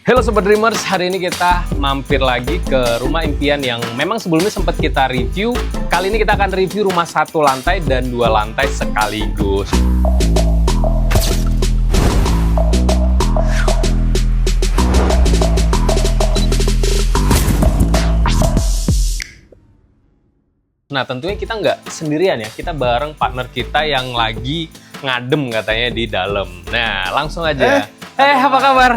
Halo Sobat Dreamers, hari ini kita mampir lagi ke rumah impian yang memang sebelumnya sempat kita review. Kali ini kita akan review rumah 1 lantai dan 2 lantai sekaligus. Nah, tentunya kita nggak sendirian ya, kita bareng partner kita yang lagi ngadem katanya di dalam. Nah, langsung aja. Apa kabar?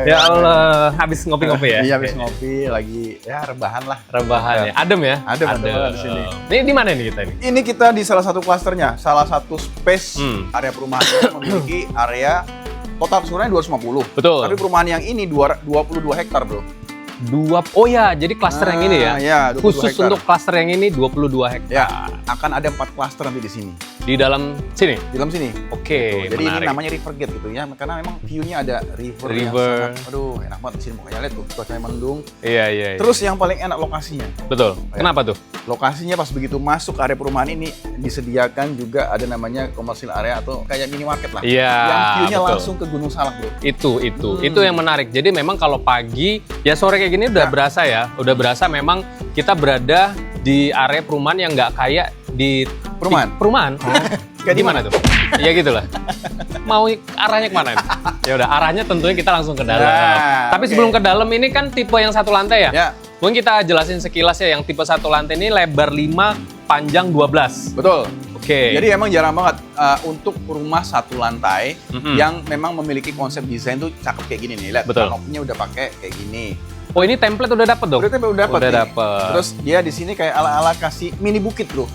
Ya Allah, habis ngopi-ngopi ya? Iya, habis ngopi, lagi ya rebahan lah. Rebahan ya? Adem ya? Adem di sini. Ini di mana nih kita ini? Ini kita di salah satu klasternya, salah satu space area perumahan yang memiliki area total sebenarnya 250. Betul. Tapi perumahan yang ini 22 hektar, bro. Oh ya, jadi klaster yang ini ya? Ya, khusus hektar. untuk klaster yang ini 22 hektar. Ya, akan ada 4 klaster nanti di sini. Di dalam sini? Di dalam sini. Oke, jadi menarik. ini namanya River Gate gitu ya, karena memang view-nya ada river. Yang sangat, aduh, enak banget di sini pokoknya. Lihat tuh, cuacanya mendung. Iya. Terus yang paling enak lokasinya. Betul. Kenapa tuh? Lokasinya pas begitu masuk area perumahan ini disediakan juga ada namanya commercial area atau kayak minimarket lah. Iya. Yang view-nya betul. langsung ke Gunung Salak, bro. Itu yang menarik. Jadi memang kalau pagi, ya sore kayak gini udah berasa ya. Udah berasa memang kita berada di area perumahan yang nggak kayak di perumahan. Kayak gimana tuh? Ya gitulah. Mau arahnya kemana ini? Ya udah, arahnya tentunya kita langsung ke dalam. Tapi sebelum ke dalam ini kan tipe yang 1 lantai ya? Ya. Mungkin kita jelasin sekilas ya, yang tipe 1 lantai ini lebar 5, panjang 12. Betul. Oke. Jadi emang jarang banget untuk rumah 1 lantai yang memang memiliki konsep desain tuh cakep kayak gini nih. Lihat, kanopinya udah pakai kayak gini. Oh, ini template udah dapet dong? Udah dapet. Terus dia di sini kayak ala-ala kasih mini bukit, bro.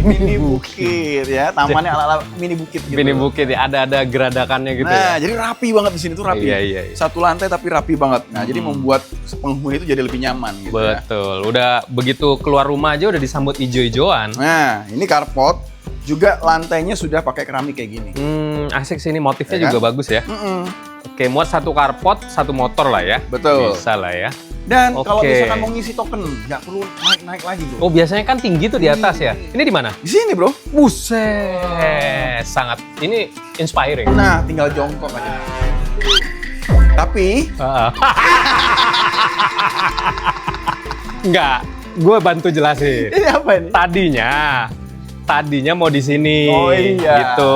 Mini bukit ya, tamannya ala-ala mini bukit gitu. Mini bukit ya, ada geradakannya gitu ya. Nah, jadi rapi banget di sini tuh rapi. Iya. 1 lantai tapi rapi banget. Nah, jadi membuat penghuni itu jadi lebih nyaman gitu. Betul. Udah begitu keluar rumah aja udah disambut ijo-ijoan. Nah, ini carport juga lantainya sudah pakai keramik kayak gini. Asik sih, ini motifnya juga bagus ya. Oke, muat 1 carport, 1 motor lah ya. Betul. Bisa lah ya. Dan kalau misalkan mau ngisi token, nggak perlu naik lagi, bro. Oh, biasanya kan tinggi tuh di atas ya. Ini di mana? Di sini, bro. Buset. Sangat ini inspiring. Nah, tinggal jongkok aja. Tapi enggak, gue bantu jelasin. ini apa ini? Tadinya mau di sini. Oh iya. Gitu,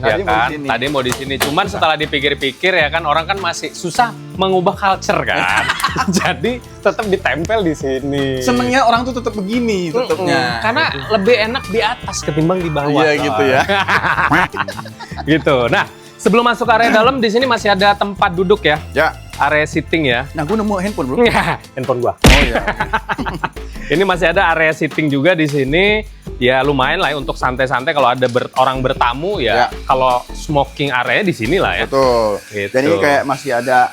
Tadi ya kan? mau Tadi mau di sini. Cuman setelah dipikir-pikir ya kan, orang kan masih susah mengubah culture kan. Jadi tetap ditempel di sini. Senengnya orang tuh tetap begini, tetapnya. Karena lebih enak di atas ketimbang di bawah. Iya gitu ya. Gitu. Nah, sebelum masuk area dalam, di sini masih ada tempat duduk ya. Ya. Area sitting ya. Nah, gue nemu handphone, bro. Handphone gua. Oh iya. Ini masih ada area sitting juga di sini. Ya lumayan lah ya untuk santai-santai kalau ada orang bertamu ya. Kalau smoking area di sini lah ya. Betul. Gitu. Dan ini kayak masih ada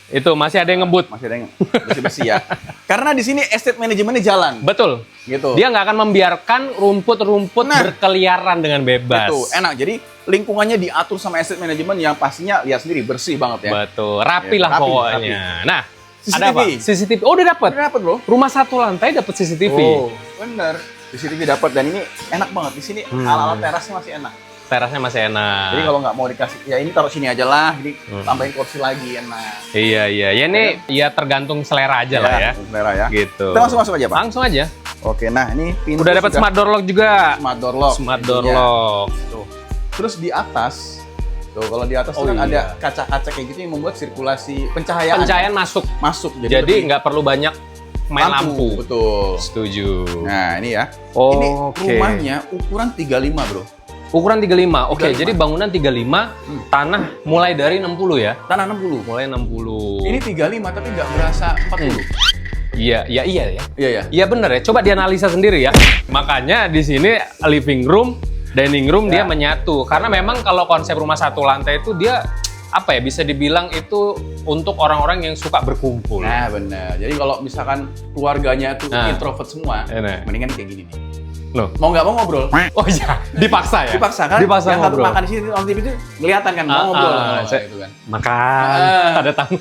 itu masih ada yang ngebut. Masih ada yang bersih-bersih ya. Karena di sini estate manajemennya jalan. Betul. Gitu. Dia nggak akan membiarkan rumput-rumput berkeliaran dengan bebas. Betul. Enak. Jadi lingkungannya diatur sama estate manajemen yang pastinya lihat sendiri bersih banget ya. Betul. Rapi lah pokoknya. Rapi. Nah, CCTV. ada apa? CCTV. Oh, udah dapat. Udah dapat, bro. Rumah 1 lantai dapat CCTV. Oh, bener. CCTV dapat dan ini enak banget. Di sini ala-ala terasnya masih enak. Terasnya masih enak. Jadi kalau nggak mau dikasih, ya ini taruh sini aja lah. Jadi tambahin kursi lagi enak. Iya. Ya ini ya tergantung selera aja lah ya. Selera ya. Gitu. Kita langsung masuk aja, Pak. Langsung aja. Oke, nah ini pintu udah dapat smart door lock juga. Smart door lock. Smart door lock. Tuh. Terus di atas, tuh kalau di atas tuh kan ada kaca-kaca kayak gitu yang membuat sirkulasi pencahayaan. Pencahayaan masuk. Jadi nggak perlu banyak main lampu. Betul. Setuju. Nah ini ya. Oh, ini rumahnya ukuran 35, bro. Ukuran 35. Oke, jadi bangunan 35, tanah mulai dari 60 ya? Tanah 60. Mulai 60. Ini 35 tapi nggak berasa 40. Iya ya. Iya Bener ya. Coba dianalisa sendiri ya. Makanya di sini living room, dining room dia menyatu. Karena memang kalau konsep rumah 1 lantai itu dia apa ya, bisa dibilang itu untuk orang-orang yang suka berkumpul. Nah benar. Jadi kalau misalkan keluarganya tuh introvert semua, mendingan kayak gini nih. Loh. Mau nggak mau ngobrol. Oh iya, dipaksa ya? Dipaksa kan? Dipaksa yang ngobrol. satu makan di sini on TV itu kelihatan kan mau ngobrol. Gitu kan. Makan, ada tamu.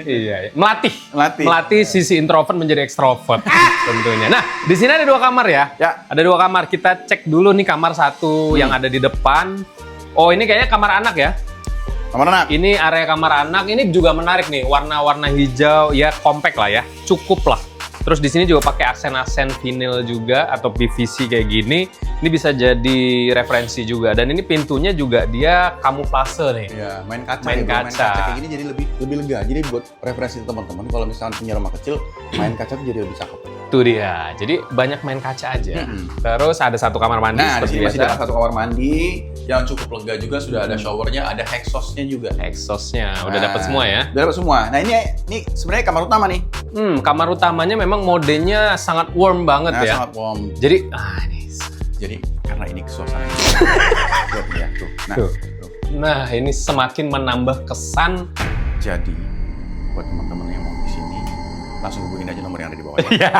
Iya. Melatih sisi introvert menjadi ekstrovert tentunya. Nah, di sini ada 2 kamar ya. Ada 2 kamar. Kita cek dulu nih kamar 1 yang ada di depan. Oh, ini kayaknya kamar anak ya? Kamar anak. Ini area kamar anak, ini juga menarik nih, warna-warna hijau, ya compact lah ya, cukup lah. Terus di sini juga pakai aksen-aksen vinil juga atau PVC kayak gini. Ini bisa jadi referensi juga. Dan ini pintunya juga dia kamuflase nih. Iya, main kaca. Main ya, kaca. Kayak gini jadi lebih lega. Jadi buat referensi teman-teman kalau misalnya punya rumah kecil, main kaca tuh jadi lebih cakep. Itu dia. Jadi banyak main kaca aja. Terus ada satu kamar mandi Nah, di seperti sini masih biasa. ada satu kamar mandi yang cukup lega juga, sudah ada showernya, ada exhaustnya juga. Exhaustnya udah dapat semua ya. Udah dapat semua. Nah, ini sebenarnya kamar utama nih. Kamar utamanya memang modenya sangat warm banget Nah, ya. sangat warm. Jadi, ini. Jadi karena ini suasana. Buat ya, tuh. Nah, Tuh. tuh. Nah, ini semakin menambah kesan. Jadi buat teman-teman yang mau di sini langsung hubungin aja nomor yang ada di bawah ya. Iya.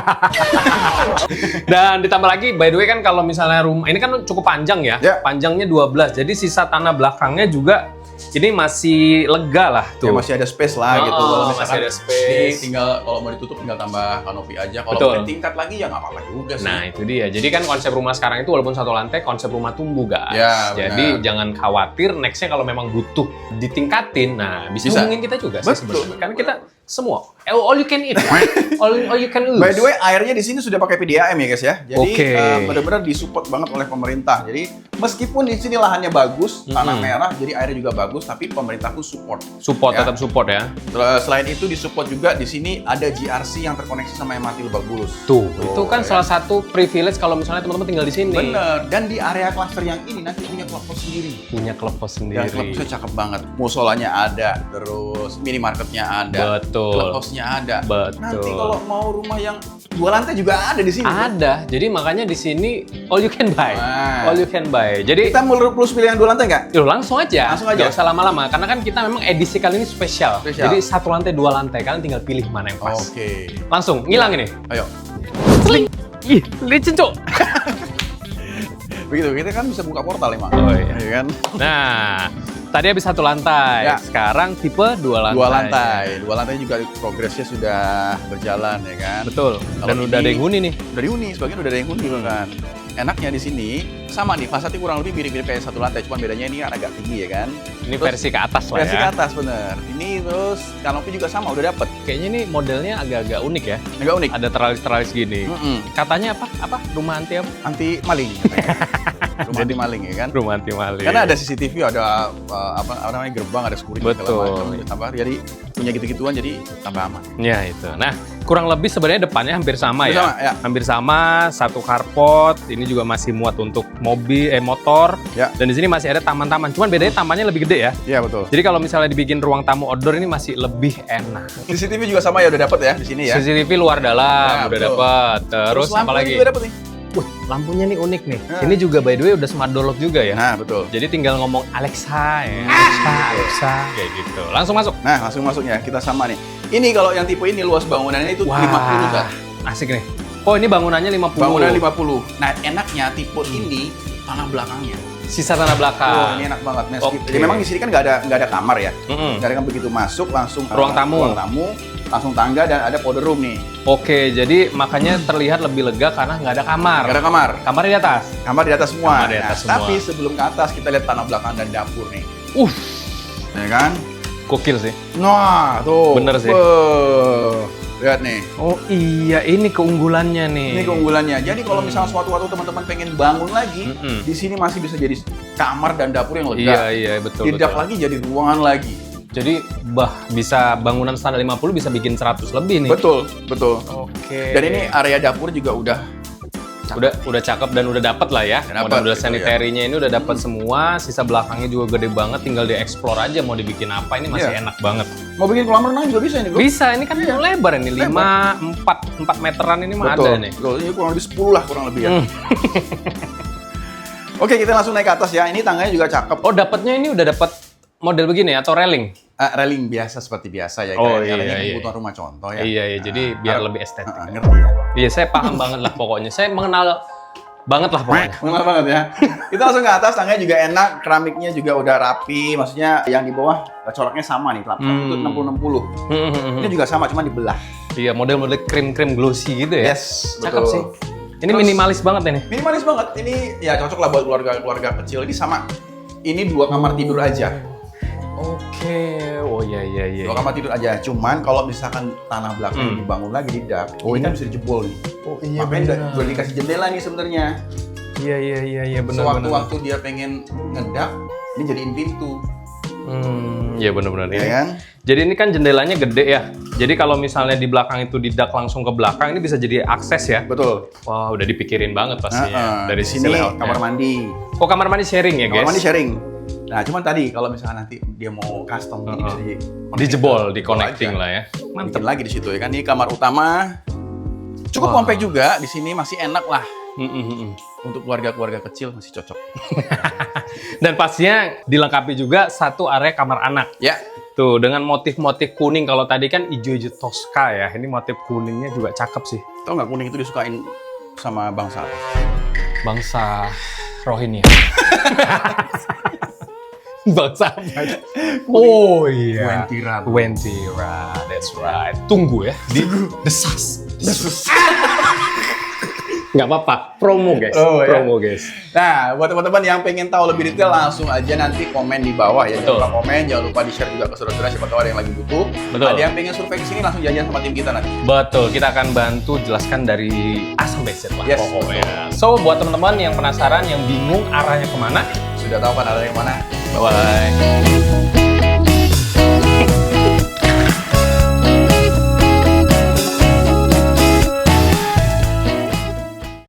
Dan ditambah lagi, by the way kan kalau misalnya rumah ini kan cukup panjang ya. Ya. Panjangnya 12. Jadi sisa tanah belakangnya juga ini masih lega lah Ya, tuh. masih ada space lah gitu. Oh, Kalau masih misalkan ada space. ini tinggal kalau mau ditutup tinggal tambah kanopi aja. Kalau Betul. mau ditingkat lagi ya nggak apa-apa juga sih. Nah, itu dia. Jadi kan konsep rumah sekarang itu walaupun satu lantai, konsep rumah tumbuh, guys. Ya, Jadi benar. jangan khawatir, next-nya kalau memang butuh ditingkatin, nah bisa Bisa. hubungin kita juga sih Betul. sebenarnya. Karena kita semua, all you can eat, all you can use. By the way, airnya di sini sudah pakai PDAM ya guys ya. Jadi Oke. benar-benar disupport banget oleh pemerintah. Jadi meskipun di sini lahannya bagus, tanah merah, jadi airnya juga bagus, tapi pemerintah pun support. Support, Ya. tetap support ya. Terus selain itu disupport juga di sini ada GRC yang terkoneksi sama MRT Lebak Bulus. Tuh, itu kan ya. salah satu privilege kalau misalnya teman-teman tinggal di sini. Bener. Dan di area klaster yang ini nanti punya clubhouse sendiri. Punya clubhouse sendiri. Dan clubhouse-nya cakep banget. Musolanya ada, terus minimarketnya ada, Betul. clubhouse-nya ada. Betul. Nanti kalau mau rumah yang 2 lantai juga ada di sini. Ada. Jadi makanya di sini all you can buy. Nah. All you can buy. Jadi Kita mau plus pilih yang 2 lantai nggak? Yuk, langsung aja. Langsung aja. Nggak usah lama-lama. Karena kan kita memang edisi kali ini spesial. Spesial. Jadi 1 lantai, 2 lantai. Kalian tinggal pilih mana yang pas. Oke. Langsung, ngilang ini. Ayo. Ih, licin, Cok. Begitu, kita kan bisa buka portal emang. Oh, iya. Iya kan? Nah, tadi habis 1 lantai. Ya. Sekarang tipe 2 lantai. 2 lantai. 2 lantai juga progresnya sudah berjalan ya kan? Betul. Kalau Dan udah ini- ada yang huni nih. Udah dihuni, sebagian udah ada yang huni kan. Enaknya di sini sama nih, fasadnya kurang lebih mirip-mirip kayak 1 lantai, cuman bedanya ini kan agak tinggi ya kan. Ini Terus versi ke atas lah versi ya. ke atas bener. Ini terus kanopi juga sama, udah dapet. Kayaknya ini modelnya agak-agak unik ya. Agak unik. Ada teralis-teralis gini. Katanya apa? Apa? Rumah anti apa? Anti maling. katanya. Rumah anti maling ya kan. Rumah anti maling. Karena ada CCTV, ada apa namanya gerbang, ada security Betul. segala macam. Tambah jadi punya gitu-gituan jadi tambah aman. Ya itu. Nah, kurang lebih sebenarnya depannya hampir sama Hampir ya. sama, ya. Hampir sama, satu carport. Ini juga masih muat untuk motor. Ya. Dan di sini masih ada taman-taman. Cuman bedanya tamannya lebih gede ya. Iya betul. Jadi kalau misalnya dibikin ruang tamu outdoor ini masih lebih enak. CCTV juga sama ya, udah dapet ya di sini ya. CCTV luar Ya, dalam udah betul. dapat. Terus apa lampunya lagi? juga dapet nih. Wah, lampunya nih unik nih. Nah. Ini juga by the way udah smart door lock juga ya. Nah betul. Jadi tinggal ngomong Alexa ya. Alexa kayak gitu. Langsung masuk. Nah langsung masuknya kita sama nih. Ini kalau yang tipe ini luas bangunannya itu 50 kan. Asik nih. Oh, ini bangunannya 50. Bangunan 50. Nah enaknya tipe ini tanah belakangnya. Sisa tanah belakang. Oh ini enak banget. Nah, Oke. Jadi memang di sini kan nggak ada kamar ya. Mm-mm. Nggak ada kan, begitu masuk langsung Ruang tamu. langsung tangga dan ada powder room nih. Oke, jadi makanya terlihat lebih lega karena nggak ada kamar. Nggak ada kamar. Kamarnya di atas. Kamar di atas semua. Kamar di atas semua. Tapi sebelum ke atas kita lihat tanah belakang dan dapur nih. Ya kan? Gokil sih. Nah, tuh. Bener sih. Lihat nih. Oh iya, ini keunggulannya nih. Ini keunggulannya. Jadi kalau misalnya suatu waktu teman-teman pengen bangun lagi, Mm-mm. di sini masih bisa jadi kamar dan dapur yang lega. Iya, betul. Tidak betul. lagi jadi ruangan lagi. Jadi bisa bangunan standar 50 bisa bikin 100 lebih nih. Betul, betul. Oke. Dan ini area dapur juga udah udah cakep dan udah dapet lah ya. Udah dapet, Model gitu sanitary-nya ini udah dapet semua. Sisa belakangnya juga gede banget. Tinggal di-explore aja mau dibikin apa. Ini masih Iya. enak banget. mau bikin kolam renang juga bisa ini, Bro. Bisa, ini kan Iya. lebar ini. Lebar. 4 meteran ini mah Betul. ada nih. Betul. Ini kurang lebih 10 lah kurang lebih ya. Hmm. Oke, kita langsung naik ke atas ya. Ini tangganya juga cakep. Oh, dapetnya ini udah dapet model begini atau railing? Railing biasa seperti biasa ya. Oh, Karena iya, ini iya. kebutuhan rumah contoh ya. Iya, jadi biar lebih estetik. Ngerti ya. Iya, saya paham banget lah pokoknya. Saya mengenal banget lah pokoknya. Mengenal banget ya. Kita langsung ke atas, tangganya juga enak, keramiknya juga udah rapi. Maksudnya yang di bawah coraknya sama nih, itu 60-60. Ini juga sama, cuma dibelah. Iya, model-model krim-krim glossy gitu ya. Yes, Cakep betul. sih. Ini Terus- minimalis banget ini. Minimalis banget. Ini ya cocok lah buat keluarga kecil. Ini sama. Ini 2 kamar tidur aja. Oh iya. 2 kamar tidur aja. Cuman kalau misalkan tanah belakang dibangun lagi di dak, ini kan bisa dijebol nih. Oh iya Makanya udah dikasih jendela nih sebenarnya. Iya benar. Sewaktu-waktu dia pengen ngedak, ini jadiin pintu. Iya benar-benar Ya ya. kan? Jadi ini kan jendelanya gede ya. Jadi kalau misalnya di belakang itu didak langsung ke belakang, ini bisa jadi akses ya. Betul. Wah, udah dipikirin banget pastinya. Dari sisi sini layoutnya. kamar mandi. Oh, kamar mandi sharing ya, guys? Kamar mandi sharing. Nah, cuman tadi kalau misalkan nanti dia mau custom ini bisa dijebol, di-connecting lah ya. Mantap lagi di situ ya kan. Ini kamar utama. Cukup compact juga, di sini masih enak lah. Untuk keluarga-keluarga kecil masih cocok. Dan pastinya dilengkapi juga satu area kamar anak. Ya. Tuh, dengan motif-motif kuning. Kalau tadi kan ijo-ijo Tosca ya. Ini motif kuningnya juga cakep sih. Tahu nggak kuning itu disukain sama bangsa apa? Bangsa Rohingya. Bangsa apa? Oh iya. Wentira, that's right. Tunggu ya. Desas. Nggak apa-apa, promo guys. Promo guys. Nah, buat teman-teman yang pengen tahu lebih detail langsung aja nanti komen di bawah ya. Betul. Jangan lupa komen, jangan lupa di-share juga ke saudara-saudara siapa tahu ada yang lagi butuh. Betul. Ada yang pengen survei ke sini langsung jajan sama tim kita nanti. Betul, kita akan bantu jelaskan dari A sampai Z lah Yes, pokoknya. So, buat teman-teman yang penasaran, yang bingung arahnya kemana, Sudah tahu kan ada yang mana? bye-bye.